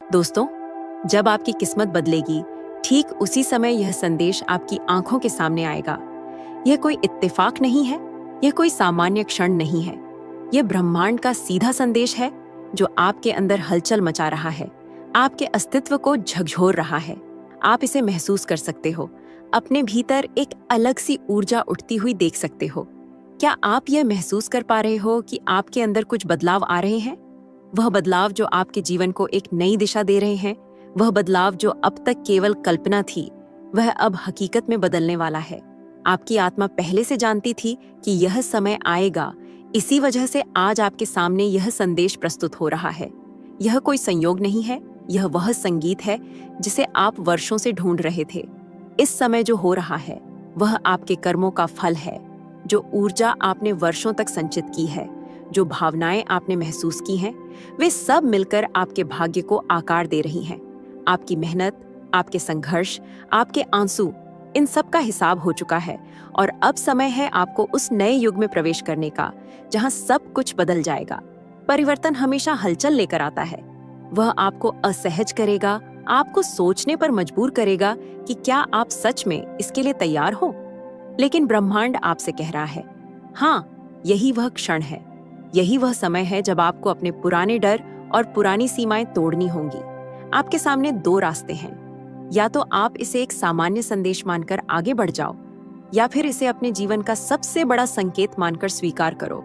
दोस्तों, जब आपकी किस्मत बदलेगी, ठीक उसी समय यह संदेश आपकी आंखों के सामने आएगा। यह कोई इत्तेफाक नहीं है, यह कोई सामान्य क्षण नहीं है। यह ब्रह्मांड का सीधा संदेश है जो आपके अंदर हलचल मचा रहा है, आपके अस्तित्व को झकझोर रहा है। आप इसे महसूस कर सकते हो, अपने भीतर एक अलग सी ऊर्जा उठती हुई देख सकते हो। क्या आप यह महसूस कर पा रहे हो कि आपके अंदर कुछ बदलाव आ रहे हैं? वह बदलाव जो आपके जीवन को एक नई दिशा दे रहे हैं, वह बदलाव जो अब तक केवल कल्पना थी, वह अब हकीकत में बदलने वाला है। आपकी आत्मा पहले से जानती थी कि यह समय आएगा, इसी वजह से आज आपके सामने यह संदेश प्रस्तुत हो रहा है। यह कोई संयोग नहीं है, यह वह संगीत है जिसे आप वर्षों से ढूंढ रहे थे। इस समय जो हो रहा है, वह आपके कर्मों का फल है। जो ऊर्जा आपने वर्षों तक संचित की है, जो भावनाएं आपने महसूस की हैं, वे सब मिलकर आपके भाग्य को आकार दे रही हैं। आपकी मेहनत, आपके संघर्ष, आपके आंसू, इन सब का हिसाब हो चुका है और अब समय है आपको उस नए युग में प्रवेश करने का, जहां सब कुछ बदल जाएगा। परिवर्तन हमेशा हलचल लेकर आता है। वह आपको असहज करेगा, आपको सोचने पर मजबूर करेगा कि क्या आप सच में इसके लिए तैयार हो। लेकिन ब्रह्मांड आपसे कह रहा है, हाँ, यही वह क्षण है, यही वह समय है जब आपको अपने पुराने डर और पुरानी सीमाएं तोड़नी होंगी। आपके सामने दो रास्ते हैं, या तो आप इसे एक सामान्य संदेश मानकर आगे बढ़ जाओ, या फिर इसे अपने जीवन का सबसे बड़ा संकेत मानकर स्वीकार करो।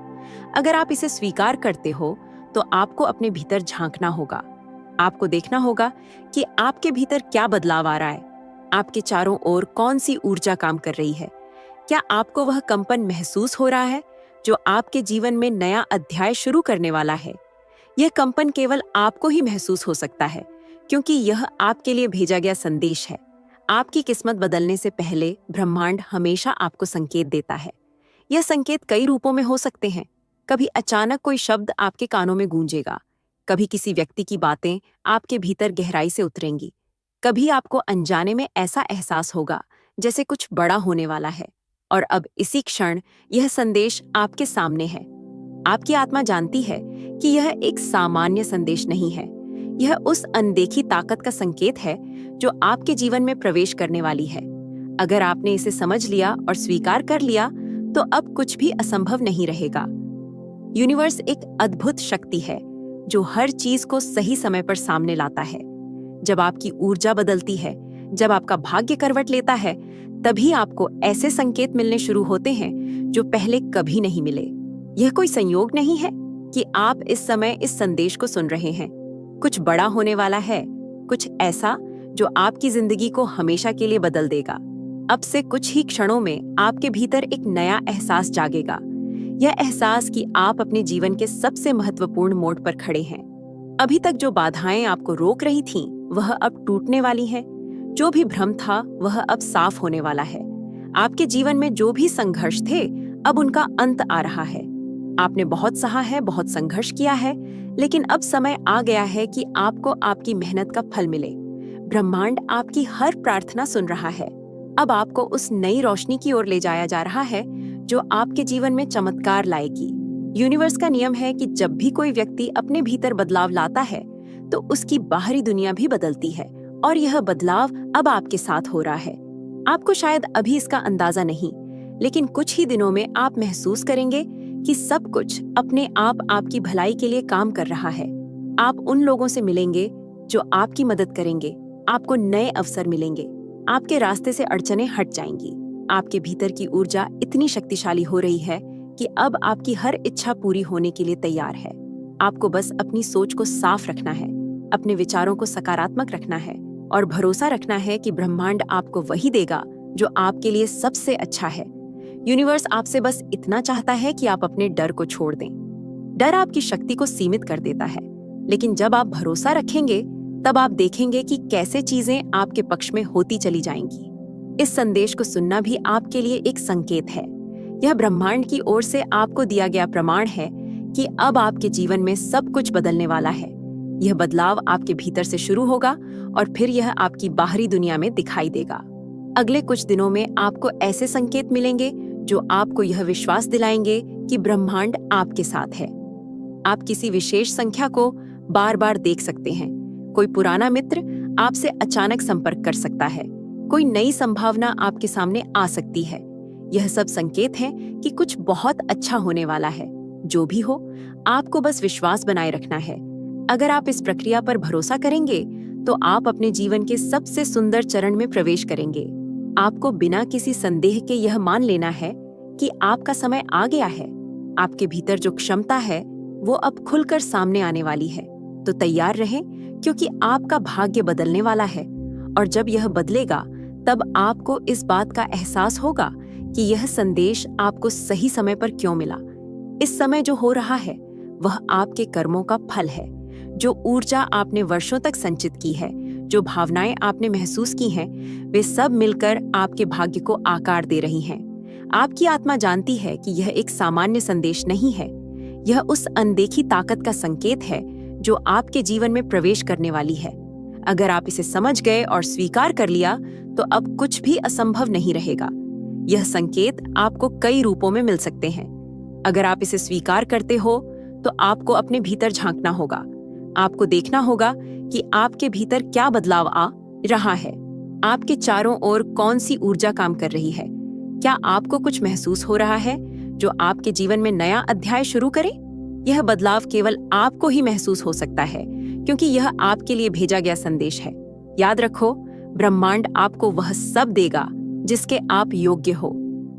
अगर आप इसे स्वीकार करते हो, तो आपको अपने भीतर झांकना होगा। आपको देखना होगा कि आपके भीतर क्या बदलाव आ रहा है, आपके चारों ओर कौन सी ऊर्जा काम कर रही है। क्या आपको वह कंपन महसूस हो रहा है जो आपके जीवन में नया अध्याय शुरू करने वाला है? यह कंपन केवल आपको ही महसूस हो सकता है, क्योंकि यह आपके लिए भेजा गया संदेश है। आपकी किस्मत बदलने से पहले ब्रह्मांड हमेशा आपको संकेत देता है। यह संकेत कई रूपों में हो सकते हैं। कभी अचानक कोई शब्द आपके कानों में गूंजेगा, कभी किसी व्यक्ति की बातें आपके भीतर गहराई से उतरेंगी, कभी आपको अनजाने में ऐसा एहसास होगा जैसे कुछ बड़ा होने वाला है। और अब इसी क्षण यह संदेश आपके सामने है। आपकी आत्मा जानती है कि यह एक सामान्य संदेश नहीं है। यह उस अनदेखी ताकत का संकेत है जो आपके जीवन में प्रवेश करने वाली है। अगर आपने इसे समझ लिया और स्वीकार कर लिया, तो अब कुछ भी असंभव नहीं रहेगा। यूनिवर्स एक अद्भुत शक्ति है जो हर चीज को सही समय पर सामने लाता है। जब आपकी ऊर्जा बदलती है, जब आपका भाग्य करवट लेता है, तभी आपको ऐसे संकेत मिलने शुरू होते हैं जो पहले कभी नहीं मिले। यह कोई संयोग नहीं है कि आप इस समय इस संदेश को सुन रहे हैं। कुछ बड़ा होने वाला है, कुछ ऐसा जो आपकी जिंदगी को हमेशा के लिए बदल देगा। अब से कुछ ही क्षणों में आपके भीतर एक नया एहसास जागेगा। यह एहसास कि आप अपने जीवन के सबसे महत्वपूर्ण मोड़ पर खड़े हैं। अभी तक जो बाधाएं आपको रोक रही थीं, वह अब टूटने वाली हैं। जो भी भ्रम था, वह अब साफ होने वाला है। आपके जीवन में जो भी संघर्ष थे, अब उनका अंत आ रहा है। आपने बहुत सहा है, बहुत संघर्ष किया है, लेकिन अब समय आ गया है कि आपको आपकी मेहनत का फल मिले। ब्रह्मांड आपकी हर प्रार्थना सुन रहा है। अब आपको उस नई रोशनी की ओर ले जाया जा रहा है जो आपके जीवन में चमत्कार लाएगी। यूनिवर्स का नियम है कि जब भी कोई व्यक्ति अपने भीतर बदलाव लाता है, तो उसकी बाहरी दुनिया भी बदलती है, और यह बदलाव अब आपके साथ हो रहा है। आपको शायद अभी इसका अंदाजा नहीं, लेकिन कुछ ही दिनों में आप महसूस करेंगे कि सब कुछ अपने आप आपकी भलाई के लिए काम कर रहा है। आप उन लोगों से मिलेंगे जो आपकी मदद करेंगे, आपको नए अवसर मिलेंगे, आपके रास्ते से अड़चनें हट जाएंगी। आपके भीतर की ऊर्जा इतनी शक्तिशाली हो रही है कि अब आपकी हर इच्छा पूरी होने के लिए तैयार है। आपको बस अपनी सोच को साफ रखना है, अपने विचारों को सकारात्मक रखना है और भरोसा रखना है कि ब्रह्मांड आपको वही देगा जो आपके लिए सबसे अच्छा है। यूनिवर्स आपसे बस इतना चाहता है कि आप अपने डर को छोड़ दें। डर आपकी शक्ति को सीमित कर देता है, लेकिन जब आप भरोसा रखेंगे, तब आप देखेंगे कि कैसे चीजें आपके पक्ष में होती चली जाएंगी। इस संदेश को सुनना भी आपके लिए एक संकेत है। यह ब्रह्मांड की ओर से आपको दिया गया प्रमाण है कि अब आपके जीवन में सब कुछ बदलने वाला है। यह बदलाव आपके भीतर से शुरू होगा और फिर यह आपकी बाहरी दुनिया में दिखाई देगा। अगले कुछ दिनों में आपको ऐसे संकेत मिलेंगे जो आपको यह विश्वास दिलाएंगे कि ब्रह्मांड आपके साथ है। आप किसी विशेष संख्या को बार बार देख सकते हैं, कोई पुराना मित्र आपसे अचानक संपर्क कर सकता है, कोई नई संभावना आपके सामने आ सकती है। यह सब संकेत हैं कि कुछ बहुत अच्छा होने वाला है। जो भी हो, आपको बस विश्वास बनाए रखना है। अगर आप इस प्रक्रिया पर भरोसा करेंगे तो आप अपने जीवन के सबसे सुंदर चरण में प्रवेश करेंगे। आपको बिना किसी संदेह के यह मान लेना है कि आपका समय आ गया है। आपके भीतर जो क्षमता है वो अब खुलकर सामने आने वाली है। तो तैयार रहें, क्योंकि आपका भाग्य बदलने वाला है। और जब यह बदलेगा तब आपको इस बात का एहसास होगा कि यह संदेश आपको सही समय पर क्यों मिला। इस समय जो हो रहा है वह आपके कर्मों का फल है। जो ऊर्जा आपने वर्षों तक संचित की है, जो भावनाएं आपने महसूस की हैं, वे सब मिलकर आपके भाग्य को आकार दे रही हैं। आपकी आत्मा जानती है कि यह एक सामान्य संदेश नहीं है। यह उस अनदेखी ताकत का संकेत है जो आपके जीवन में प्रवेश करने वाली है। अगर आप इसे समझ गए और स्वीकार कर लिया तो अब कुछ भी असंभव नहीं रहेगा। यह संकेत आपको कई रूपों में मिल सकते हैं। अगर आप इसे स्वीकार करते हो तो आपको अपने भीतर झांकना होगा। आपको देखना होगा कि आपके भीतर क्या बदलाव आ रहा है। आपके चारों ओर कौन सी ऊर्जा काम कर रही है। क्या आपको कुछ महसूस हो रहा है जो आपके जीवन में नया अध्याय शुरू करे? यह बदलाव केवल आपको ही महसूस हो सकता है, क्योंकि यह आपके लिए भेजा गया संदेश है। याद रखो, ब्रह्मांड आपको वह सब देगा जिसके आप योग्य हो।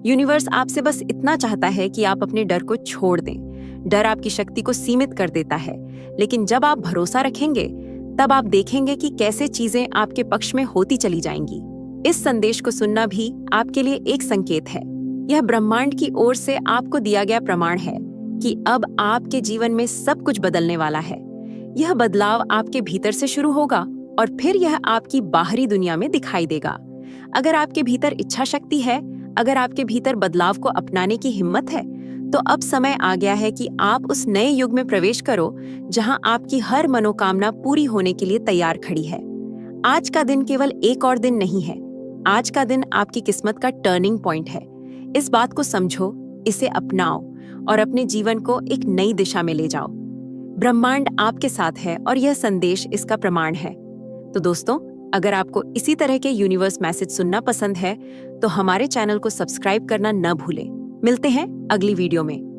यूनिवर्स आपसे बस इतना चाहता है कि आप अपने डर को छोड़ दें। डर आपकी शक्ति को सीमित कर देता है, लेकिन जब आप भरोसा रखेंगे तब आप देखेंगे कि कैसे चीजें आपके पक्ष में होती चली जाएंगी। इस संदेश को सुनना भी आपके लिए एक संकेत है। यह ब्रह्मांड की ओर से आपको दिया गया प्रमाण है कि अब आपके जीवन में सब कुछ बदलने वाला है। यह बदलाव आपके भीतर से शुरू होगा और फिर यह आपकी बाहरी दुनिया में दिखाई देगा। अगर आपके भीतर इच्छा शक्ति है, अगर आपके भीतर बदलाव को अपनाने की हिम्मत है, तो अब समय आ गया है कि आप उस नए युग में प्रवेश करो जहां आपकी हर मनोकामना पूरी होने के लिए तैयार खड़ी है। आज का दिन केवल एक और दिन नहीं है। आज का दिन आपकी किस्मत का टर्निंग पॉइंट है। इस बात को समझो, इसे अपनाओ और अपने जीवन को एक नई दिशा में ले जाओ। ब्रह्मांड आपके साथ है और यह संदेश इसका प्रमाण है। तो दोस्तों, अगर आपको इसी तरह के यूनिवर्स मैसेज सुनना पसंद है तो हमारे चैनल को सब्सक्राइब करना न भूलें। मिलते हैं अगली वीडियो में।